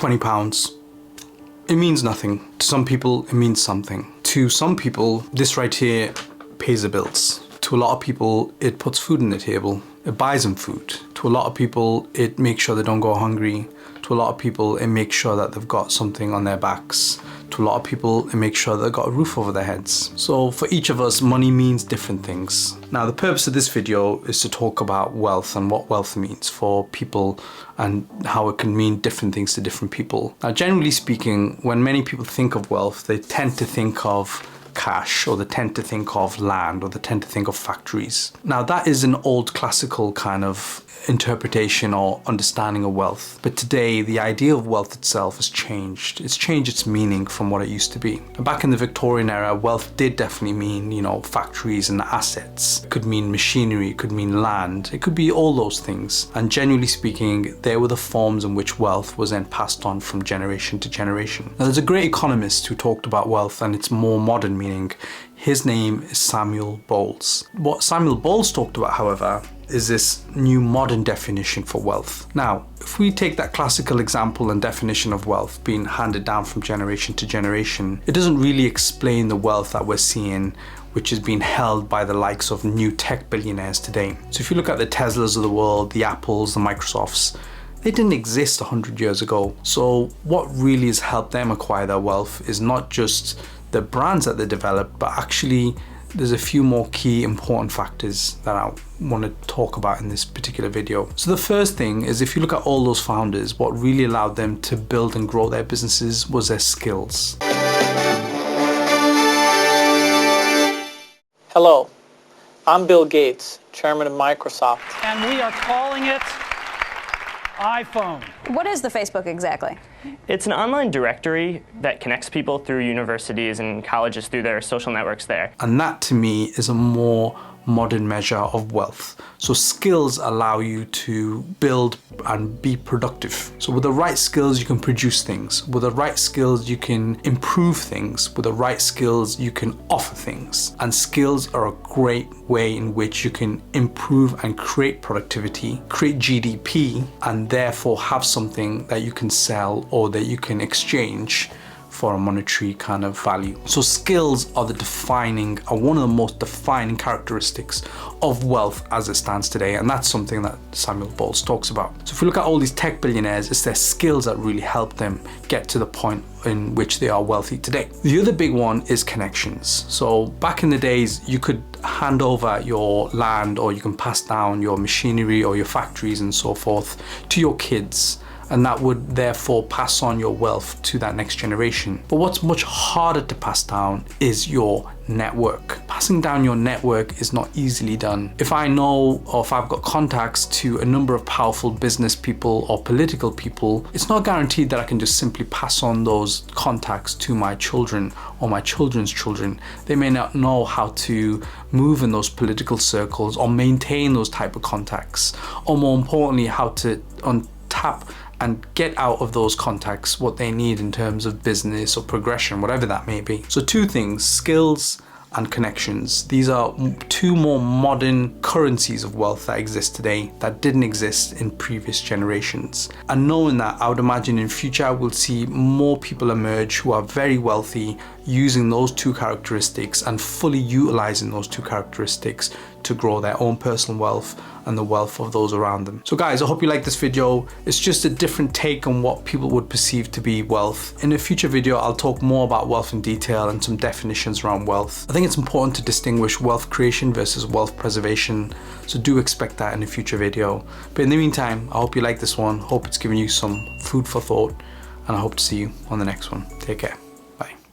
£20. It means nothing. To some people, it means something. To some people, this right here pays the bills. To a lot of people, it puts food on the table. It buys them food. To a lot of people, it makes sure they don't go hungry. To a lot of people, it makes sure that they've got something on their backs. To a lot of people, it makes sure they've got a roof over their heads. So for each of us, money means different things. Now, the purpose of this video is to talk about wealth and what wealth means for people and how it can mean different things to different people. Now, generally speaking, when many people think of wealth, they tend to think of cash, or they tend to think of land, or they tend to think of factories. Now, that is an old classical kind of interpretation or understanding of wealth. But today, the idea of wealth itself has changed. It's changed its meaning from what it used to be. Back in the Victorian era, wealth did definitely mean, factories and assets. It could mean machinery, it could mean land, it could be all those things. And generally speaking, they were the forms in which wealth was then passed on from generation to generation. Now, there's a great economist who talked about wealth and its more modern meaning. His name is Samuel Bowles. What Samuel Bowles talked about, however, is this new modern definition for wealth. Now, if we take that classical example and definition of wealth being handed down from generation to generation, it doesn't really explain the wealth that we're seeing, which is being held by the likes of new tech billionaires today. So if you look at the Teslas of the world, the Apples, the Microsofts, they didn't exist 100 years ago. So what really has helped them acquire their wealth is not just the brands that they developed, but actually there's a few more key important factors that I want to talk about in this particular video. So the first thing is, if you look at all those founders, what really allowed them to build and grow their businesses was their skills. Hello, I'm Bill Gates, chairman of Microsoft. And we are calling it iPhone. What is the Facebook exactly? It's an online directory that connects people through universities and colleges through their social networks there. And that, to me, is a more modern measure of wealth. So skills allow you to build and be productive. So with the right skills, you can produce things. With the right skills, you can improve things. With the right skills, you can offer things. And skills are a great way in which you can improve and create productivity, create GDP, and therefore have something that you can sell or that you can exchange for a monetary kind of value. So skills are one of the most defining characteristics of wealth as it stands today, and that's something that Samuel Bowles talks about. So if you look at all these tech billionaires, it's their skills that really help them get to the point in which they are wealthy today. The other big one is connections. So back in the days, you could hand over your land, or you can pass down your machinery or your factories and so forth to your kids, and that would therefore pass on your wealth to that next generation. But what's much harder to pass down is your network. Passing down your network is not easily done. If I know, or if I've got contacts to a number of powerful business people or political people, it's not guaranteed that I can just simply pass on those contacts to my children or my children's children. They may not know how to move in those political circles or maintain those type of contacts, or more importantly, how to untap and get out of those contacts what they need in terms of business or progression, whatever that may be. So two things, skills and connections. These are two more modern currencies of wealth that exist today that didn't exist in previous generations. And knowing that, I would imagine in future we'll see more people emerge who are very wealthy using those two characteristics and fully utilizing those two characteristics to grow their own personal wealth and the wealth of those around them. So guys, I hope you like this video. It's just a different take on what people would perceive to be wealth. In a future video, I'll talk more about wealth in detail and some definitions around wealth. I think it's important to distinguish wealth creation versus wealth preservation, so do expect that in a future video. But in the meantime, I hope you like this one. Hope it's given you some food for thought, and I hope to see you on the next one. Take care.